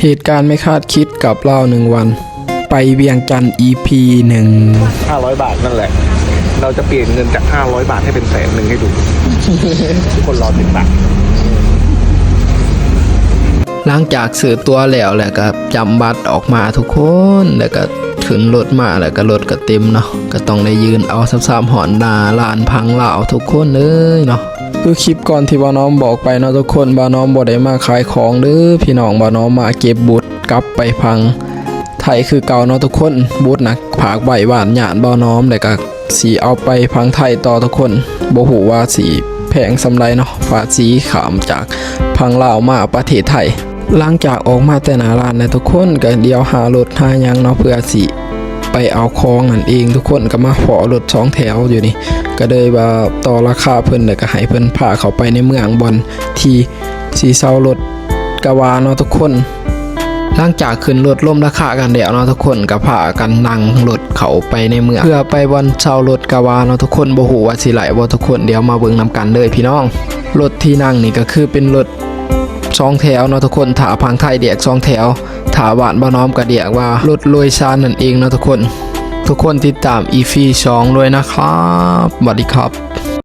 เหตุการณ์ไม่คาดคิดกับเล่า1 วันไปเวียงจันทร์ EP 500 บาทนั่นแหละ เราจะเปลี่ยนเงินจาก500 บาทให้เป็น100,000ให้ดู ทุกคนรอติดตาม หลังจากซื้อตัวแล้วก็จำบัตรออกมาทุกคนแล้วก็ขึ้นรถมาแล้วก็รถก็เต็มเนาะก็ต้องได้ยืนเอาซ้ำๆหอนดาลานพังเหล่าทุกคนเลยเนาะคือคลิปก่อนที่บ่าวน้อมบอกไปเนาะทุกคนบ่าวน้อมบ่ได้มาขายของเด้อพี่น้องบ่าวน้อมมาเก็บบุตรกลับไปพังไทยคือเก่าเนาะทุกคนบุตรนะผากใบหวานหยาดบ่าวน้อมแล้วก็สีเอาไปพังไทยต่อทุกคนบ่ฮู้ว่าสีแพงสำไรเนาะฝาสีขามจากพังลาวมาประเทศไทยหลังจากออกมาแต่หน้าร้านนะทุกคนก็เดี๋ยวหารถหาหยังเนาะเพื่อสิไปเอาของนั่นเองทุกคนก็มาขอรถ2 แถวอยู่นี่ก็เลยว่าต่อราคาเพิ่นแล้วก็ให้เพิ่นพาเข้าไปในเมืองบอนที่สีเซารถกะวาเนาะทุกคนหลังจากขึ้นรถล่มราคากันแล้วเนาะทุกคนก็พากันนั่งรถเข้าไปในเมืองเพื่อไปบอนเซารถกะวาเนาะทุกคนบ่ฮู้ว่าสิไหลบ่ทุกคนเดี๋ยวมาเบิ่งนำกันเลยพี่น้องรถที่นั่งนี่ก็คือเป็นรถ2 แถวเนาะทุกคนถาพังไทยเดียก2 แถวถาบ้านบ่น้อมก็เดียกว่ารถลอยชานนั่นเองเนาะทุกคนติดตาม EP 2ด้วยนะครับสวัสดีครับ